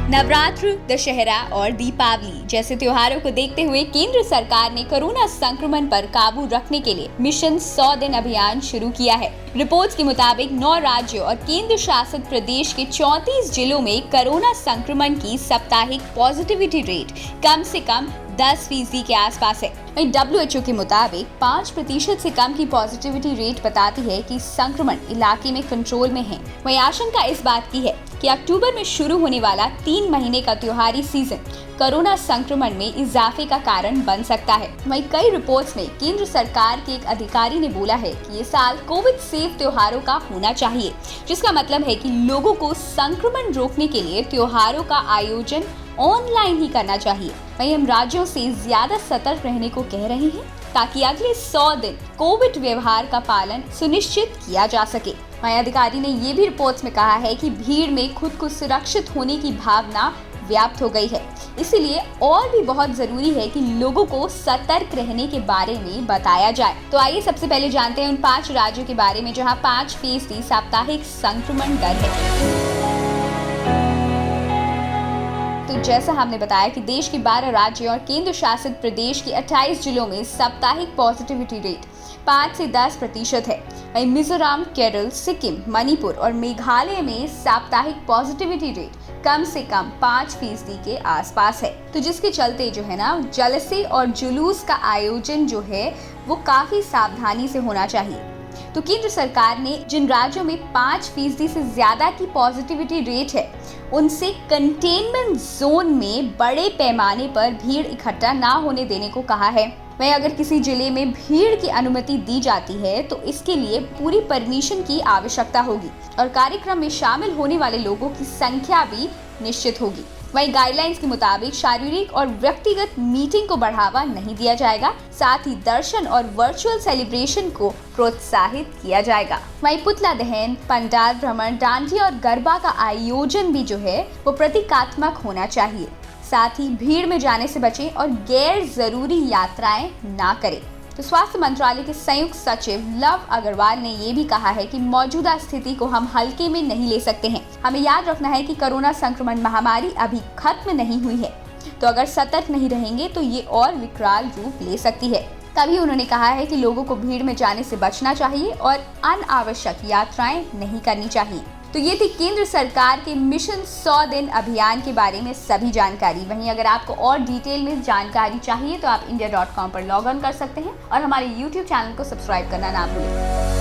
नवरात्र, दशहरा और दीपावली जैसे त्योहारों को देखते हुए केंद्र सरकार ने कोरोना संक्रमण पर काबू रखने के लिए मिशन 100 दिन अभियान शुरू किया है। रिपोर्ट्स के मुताबिक 9 राज्यों और केंद्र शासित प्रदेश के 34 जिलों में कोरोना संक्रमण की साप्ताहिक पॉजिटिविटी रेट कम से कम 10% के आसपास है। वहीं WHO के मुताबिक 5% से कम की पॉजिटिविटी रेट बताती है कि संक्रमण इलाके में कंट्रोल में है। वहीं आशंका इस बात की है कि अक्टूबर में शुरू होने वाला 3 महीने का त्योहारी सीजन कोरोना संक्रमण में इजाफे का कारण बन सकता है। वहीं कई रिपोर्ट्स में केंद्र सरकार के एक अधिकारी ने बोला है कि ये साल कोविड सेफ त्योहारों का होना चाहिए, जिसका मतलब है कि लोगों को संक्रमण रोकने के लिए त्योहारों का आयोजन ऑनलाइन ही करना चाहिए। वहीं हम राज्यों से ज्यादा सतर्क रहने को कह रहे हैं ताकि अगले 100 दिन कोविड व्यवहार का पालन सुनिश्चित किया जा सके। वहीं अधिकारी ने ये भी रिपोर्ट्स में कहा है कि भीड़ में खुद को सुरक्षित होने की भावना व्याप्त हो गई है, इसीलिए और भी बहुत जरूरी है कि लोगों को सतर्क रहने के बारे में बताया जाए। तो आइए सबसे पहले जानते हैं उन 5 राज्यों के बारे में जहां 5% साप्ताहिक संक्रमण दर है। तो जैसा हमने बताया कि देश के 12 राज्यों और केंद्र शासित प्रदेश के 28 जिलों में साप्ताहिक पॉजिटिविटी रेट 5 से 10% है। वहीं मिजोरम, केरल, सिक्किम, मणिपुर और मेघालय में साप्ताहिक पॉजिटिविटी रेट कम से कम 5% के आसपास है। तो जिसके चलते जो है ना, जलसे और जुलूस का आयोजन जो है वो काफी सावधानी से होना चाहिए। तो केंद्र सरकार ने जिन राज्यों में 5% से ज्यादा की पॉजिटिविटी रेट है उनसे कंटेनमेंट जोन में बड़े पैमाने पर भीड़ इकट्ठा ना होने देने को कहा है। वहीं अगर किसी जिले में भीड़ की अनुमति दी जाती है तो इसके लिए पूरी परमिशन की आवश्यकता होगी और कार्यक्रम में शामिल होने वाले लोगों की संख्या भी निश्चित होगी। वहीं गाइडलाइंस के मुताबिक शारीरिक और व्यक्तिगत मीटिंग को बढ़ावा नहीं दिया जाएगा, साथ ही दर्शन और वर्चुअल सेलिब्रेशन को प्रोत्साहित किया जाएगा। वहीं पुतला दहन, पंडाल भ्रमण, डांडिया और गरबा का आयोजन भी जो है वो प्रतीकात्मक होना चाहिए। साथ ही भीड़ में जाने से बचें और गैर जरूरी यात्राएं ना करें। तो स्वास्थ्य मंत्रालय के संयुक्त सचिव लव अग्रवाल ने ये भी कहा है कि मौजूदा स्थिति को हम हल्के में नहीं ले सकते हैं। हमें याद रखना है कि कोरोना संक्रमण महामारी अभी खत्म नहीं हुई है, तो अगर सतर्क नहीं रहेंगे तो ये और विकराल रूप ले सकती है। तभी उन्होंने कहा है कि लोगों को भीड़ में जाने से बचना चाहिए और अनावश्यक यात्राएं नहीं करनी चाहिए। तो ये थी केंद्र सरकार के मिशन 100 दिन अभियान के बारे में सभी जानकारी। वहीं अगर आपको और डिटेल में जानकारी चाहिए तो आप india.com पर लॉग ऑन कर सकते हैं और हमारे YouTube चैनल को सब्सक्राइब करना ना भूलें।